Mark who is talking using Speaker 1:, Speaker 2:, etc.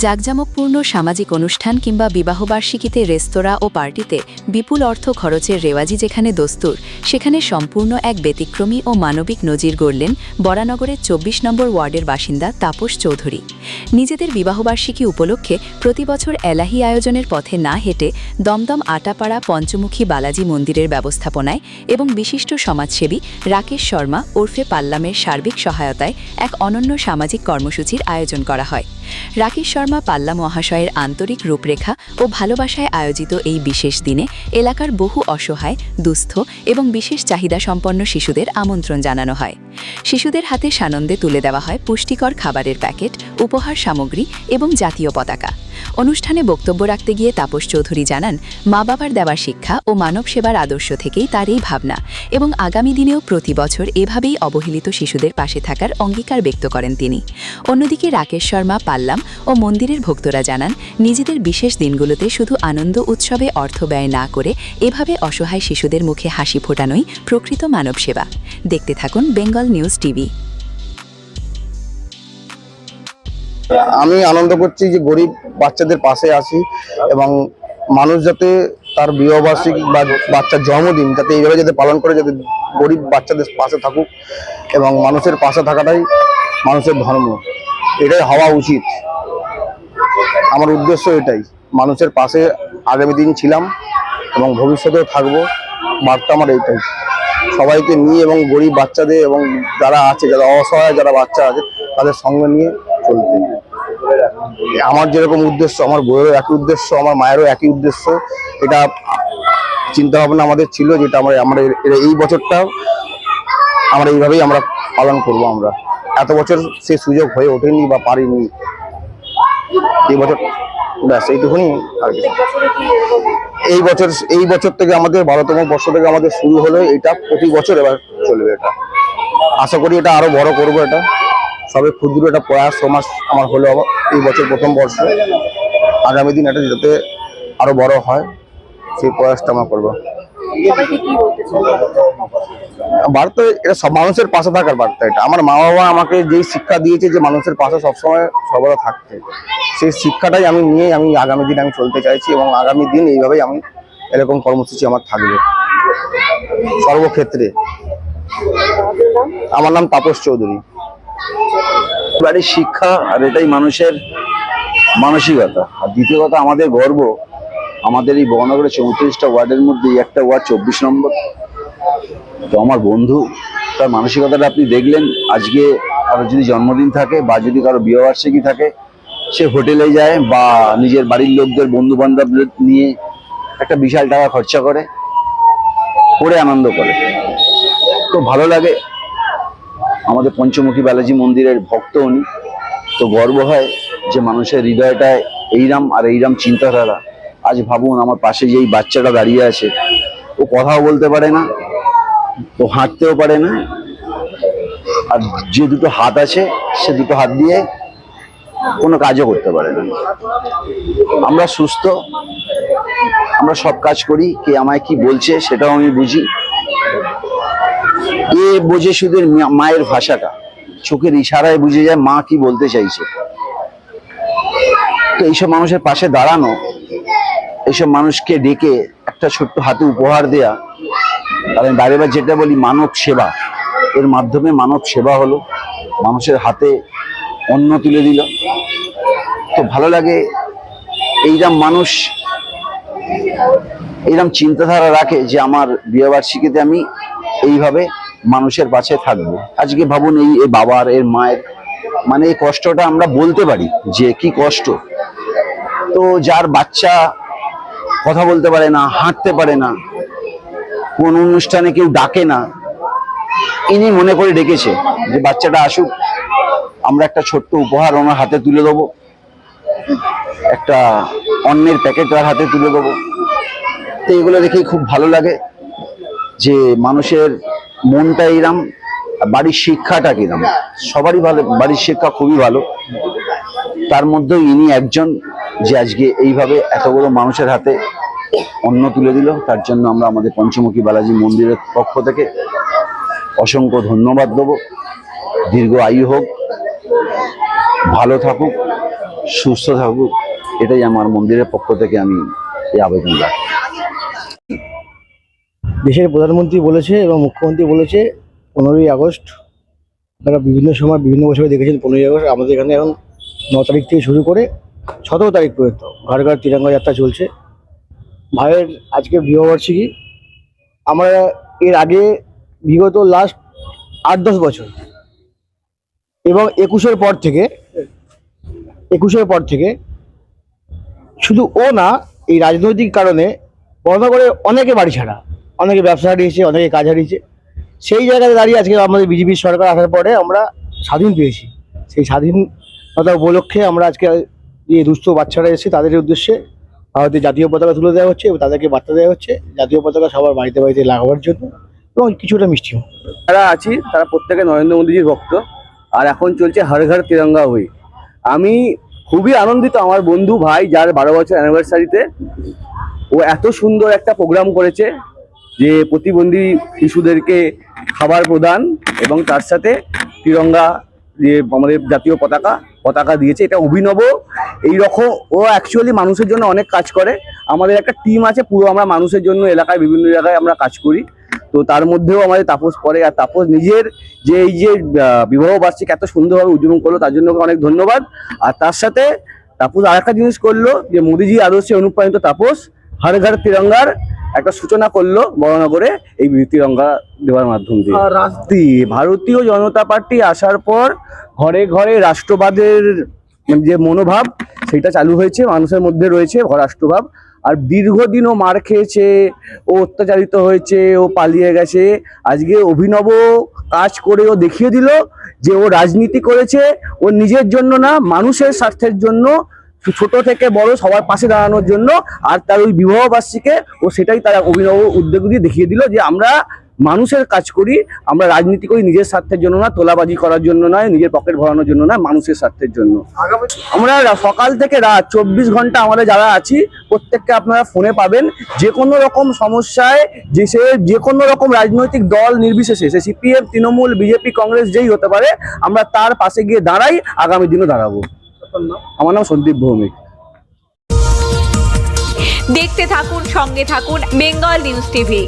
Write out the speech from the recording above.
Speaker 1: জাঁকজমকপূর্ণ সামাজিক অনুষ্ঠান কিংবা বিবাহবার্ষিকীতে রেস্তোরাঁ ও পার্টিতে বিপুল অর্থ খরচের রেওয়াজি যেখানে দস্তুর, সেখানে সম্পূর্ণ এক ব্যতিক্রমী ও মানবিক নজির গড়লেন বরানগরের ২৪ নম্বর ওয়ার্ডের বাসিন্দা তাপস চৌধুরী। নিজেদের বিবাহবার্ষিকী উপলক্ষে প্রতিবছর এলাহি আয়োজনের পথে না হেঁটে দমদম আটাপাড়া পঞ্চমুখী বালাজি মন্দিরের ব্যবস্থাপনায় এবং বিশিষ্ট সমাজসেবী রাকেশ শর্মা ওরফে পাল্লামের সার্বিক সহায়তায় এক অনন্য সামাজিক কর্মসূচির আয়োজন করা হয়। রাকেশ শর্মা পাল্লা মহাশয়ের আন্তরিক রূপরেখা ও ভালোবাসায় আয়োজিত এই বিশেষ দিনে এলাকার বহু অসহায়, দুস্থ এবং বিশেষ চাহিদাসম্পন্ন শিশুদের আমন্ত্রণ জানানো হয়। শিশুদের হাতে সানন্দে তুলে দেওয়া হয় পুষ্টিকর খাবারের প্যাকেট, উপহার সামগ্রী এবং জাতীয় পতাকা। অনুষ্ঠানে বক্তব্য রাখতে গিয়ে তাপস চৌধুরী জানান, মা বাবার দেওয়া শিক্ষা ও মানব সেবার আদর্শ থেকেই তার এই ভাবনা এবং আগামী দিনেও প্রতি বছর এভাবেই অবহেলিত শিশুদের পাশে থাকার অঙ্গীকার ব্যক্ত করেন তিনি। অন্যদিকে রাকেশ শর্মা পাল্লাম ও মন্দিরের ভক্তরা জানান, নিজেদের বিশেষ দিনগুলোতে শুধু আনন্দ উৎসবে অর্থ ব্যয় না করে এভাবে অসহায় শিশুদের মুখে হাসি ফোটানোই প্রকৃত মানব সেবা। দেখতে থাকুন বেঙ্গল নিউজ টিভি।
Speaker 2: আমি আনন্দ করছি যে গরিব বাচ্চাদের পাশে আছি এবং মানুষ যাতে তার বিবাহবার্ষিকী বা বাচ্চার জন্মদিন যাতে এইভাবে যাতে পালন করে, যাতে গরিব বাচ্চাদের পাশে থাকুক এবং মানুষের পাশে থাকাটাই মানুষের ধর্ম, এটাই হওয়া উচিত। আমার উদ্দেশ্য এটাই, মানুষের পাশে আগামী দিন ছিলাম এবং ভবিষ্যতেও থাকবো। বার্তা আমার এইটাই, সবাইকে নিয়ে এবং গরিব বাচ্চাদের এবং যারা আছে, যারা অসহায় যারা বাচ্চা আছে তাদের সঙ্গে নিয়ে চলতে। আমার যেরকম উদ্দেশ্য, আমার বইয়েরও একই উদ্দেশ্য, আমার মায়েরও একই উদ্দেশ্য। এটা চিন্তা ভাবনা আমাদের ছিল, যেটা আমরা এই বছরটা আমরা এইভাবেই আমরা পালন করব। আমরা এত বছর সেই সুযোগ হয়ে ওঠেনি বা পারিনি, এই বছর ব্যাস এইটুকুনি আর কি। এই বছর থেকে আমাদের 12তম বর্ষ থেকে আমাদের শুরু হলো, এটা প্রতি বছর এবার চলবে। এটা আশা করি এটা আরো বড় করবো। এটা সবে ক্ষুদ্র একটা প্রয়াস সমাজ আমার হলো এই বছর প্রথম বর্ষ। আগামী দিন এটা যাতে আরো বড় হয় সেই প্রয়াসটা আমরা করবো। বার্তা এটা সব মানুষের পাশে থাকার বার্তা। এটা আমার মা বাবা আমাকে যেই শিক্ষা দিয়েছে যে মানুষের পাশে সবসময় সর্বদা থাকতে, সেই শিক্ষাটাই আমি নিয়ে আমি আগামী দিন আমি চলতে চাইছি এবং আগামী দিন এইভাবেই আমি এরকম কর্মসূচি আমার থাকবে সর্বক্ষেত্রে। আমার নাম তাপস চৌধুরী।
Speaker 3: বাড়ির শিক্ষা আর এটাই মানুষের মানসিকতা। আর দ্বিতীয় কথা, আমাদের গর্ব আমাদের এই বরানগরের 34টা ওয়ার্ডের মধ্যে একটা ওয়ার্ড 24 নম্বর। তো আমার বন্ধু তার মানসিকতাটা আপনি দেখলেন। আজকে কারো যদি জন্মদিন থাকে বা যদি কারো বিবাহবার্ষিকী থাকে, সে হোটেলে যায় বা নিজের বাড়ির লোকদের বন্ধু বান্ধবদের নিয়ে একটা বিশাল টাকা খরচা করে আনন্দ করে। তো ভালো লাগে। আমাদের পঞ্চমুখী বালাজি মন্দিরের ভক্ত উনি, তো গর্ব হয় যে মানুষের হৃদয়টায় এইরাম আর এইরাম চিন্তাধারা। আজ ভাবুন, আমার পাশে যে এই বাচ্চাটা দাঁড়িয়ে আছে, ও কথাও বলতে পারে না, ও হাঁটতেও পারে না, আর যে দুটো হাত আছে সে দুটো হাত দিয়ে কোনো কাজও করতে পারে না। আমরা সুস্থ, আমরা সব কাজ করি, কে আমায় কি বলছে সেটাও আমি বুঝি। এ বোঝে শুধু মায়ের ভাষাটা, চোখের ইশারায় বুঝে যায় মা কি বলতে চাইছে। তো এইসব মানুষের পাশে দাঁড়ানো, এইসব মানুষকে ডেকে একটা ছোট্ট হাতে উপহার দেয়া, আর আমি বারেবার যেটা বলি মানব সেবা, এর মাধ্যমে মানব সেবা হলো, মানুষের হাতে অন্ন তুলে দিল। তো ভালো লাগে এইরকম মানুষ এইরকম চিন্তাধারা রাখে যে আমার বিবাহবার্ষিকীতে আমি এইভাবে মানুষের পাশে থাকবো। আজকে ভাবুন, এই বাবার, এর মায়ের, মানে এই কষ্টটা আমরা বলতে পারি যে কি কষ্ট। তো যার বাচ্চা কথা বলতে পারে না, হাঁটতে পারে না, কোন অনুষ্ঠানে কেউ ডাকে না, ইনি মনে করে ডেকেছে যে বাচ্চাটা আসুক, আমরা একটা ছোট্ট উপহার ওনার হাতে তুলে দেবো, একটা অন্নের প্যাকেট তার হাতে তুলে দেবো। তো এগুলো দেখেই খুব ভালো লাগে যে মানুষের মনটা এরম, বাড়ির শিক্ষাটা কিরম। সবারই ভালো, বাড়ির শিক্ষা খুবই ভালো, তার মধ্যেও ইনি একজন যে আজকে এইভাবে এত বড় মানুষের হাতে অন্ন তুলে দিল। তার জন্য আমরা আমাদের পঞ্চমুখী বালাজি মন্দিরের পক্ষ থেকে অসংখ্য ধন্যবাদ দেবো। দীর্ঘ আয়ু হোক, ভালো থাকুক, সুস্থ থাকুক, এটাই আমার মন্দিরের পক্ষ থেকে আমি এই আবেদন রাখি।
Speaker 4: দেশের প্রধানমন্ত্রী বলেছে এবং মুখ্যমন্ত্রী বলেছে 15ই আগস্ট, আপনারা বিভিন্ন সময় বিভিন্ন বছরে দেখেছেন 15ই আগস্ট আমাদের এখানে এখন 9 তারিখ থেকে শুরু করে 17 তারিখ পর্যন্ত ঘর ঘর তিরঙ্গা যাত্রা চলছে। ভাইয়ের আজকে বিবাহবার্ষিকী। আমরা এর আগে বিগত লাস্ট 8-10 বছর এবং 21-এর পর থেকে শুধু ও না, এই রাজনৈতিক কারণে বর্ণনগরে অনেকে বাড়ি ছাড়া, অনেকে ব্যবসা হারিয়েছে, অনেকে কাজ হারিয়েছে। সেই জায়গায় দাঁড়িয়ে আজকে আমাদের বিজেপির সরকার আসার পরে আমরা স্বাধীন পেয়েছি। সেই স্বাধীনতা উপলক্ষে আমরা আজকে যে দুস্থ বাচ্চারা এসে তাদের উদ্দেশ্যে ভারতের জাতীয় পতাকা তুলে দেওয়া হচ্ছে এবং তাদেরকে বার্তা দেওয়া হচ্ছে জাতীয় পতাকা সবার বাড়িতে বাড়িতে লাগাবার জন্য এবং কিছুটা মিষ্টিও।
Speaker 5: যারা আছি তারা প্রত্যেকে নরেন্দ্র মোদীজির ভক্ত, আর এখন চলছে হর ঘর তিরঙ্গা হই। আমি খুবই আনন্দিত, আমার বন্ধু ভাই যার 12 বছর অ্যানিভার্সারিতে ও এত সুন্দর একটা প্রোগ্রাম করেছে যে প্রতিবন্ধী শিশুদেরকে খাবার প্রদান এবং তার সাথে তিরঙ্গা যে আমাদের জাতীয় পতাকা দিয়েছে। এটা অভিনব। এইরকম ও অ্যাকচুয়ালি মানুষের জন্য অনেক কাজ করে। আমাদের একটা টিম আছে পুরো, আমরা মানুষের জন্য এলাকায় বিভিন্ন জায়গায় আমরা কাজ করি। তো তার মধ্যেও আমাদের তাপস পড়ে, আর তাপস নিজের যে এই যে বিবাহ বার্ষিকী এত সুন্দরভাবে উদযাপন করলো তার জন্য অনেক ধন্যবাদ। আর তার সাথে তাপস আর একটা জিনিস করলো যে মোদিজি আদর্শে অনুপ্রাণিত তাপস হর ঘর তিরঙ্গার একটা সূচনা করলো বড়নগরে এই তিরঙ্গা দেওয়ার মাধ্যম দিয়ে। ভারতীয় জনতা পার্টি আসার পর ঘরে ঘরে রাষ্ট্রবাদের যে মনোভাব সেটা চালু হয়েছে, মানুষের মধ্যে রয়েছে রাষ্ট্রভাব। আর দীর্ঘদিনও মার খেয়েছে, ও অত্যাচারিত হয়েছে, ও পালিয়ে গেছে। আজকে অভিনব কাজ করে ও দেখিয়ে দিল যে ও রাজনীতি করেছে ও নিজের জন্য না, মানুষের স্বার্থের জন্য, ছোট থেকে বড় সবার পাশে দাঁড়ানোর জন্য। আর তার ওই বিবাহ বার্ষিকীতে ও সেটাই তারা অভিনব উদ্যোগ দিয়ে দেখিয়ে দিল যে আমরা মানুষের কাজ করি, আমরা রাজনীতি করি নিজের স্বার্থের জন্য না, তোলাবাজি করার জন্য নয়, নিজের পকেট ভরানোর জন্য না, মানুষের স্বার্থের জন্য। আমরা সকাল থেকে রাত 24 ঘন্টা আমাদের যারা আছি প্রত্যেককে আপনারা ফোনে পাবেন। যে কোনো রকম সমস্যায় যে কোনো রকম রাজনৈতিক দল নির্বিশেষে, সে সিপিএম, তৃণমূল, বিজেপি, কংগ্রেস যেই হতে পারে, আমরা তার পাশে গিয়ে দাঁড়াই, আগামী দিনও দাঁড়াবো। আমার নাম সন্দীপ ভৌমিক।
Speaker 6: দেখতে থাকুন, সঙ্গে থাকুন বেঙ্গল নিউজ টিভি।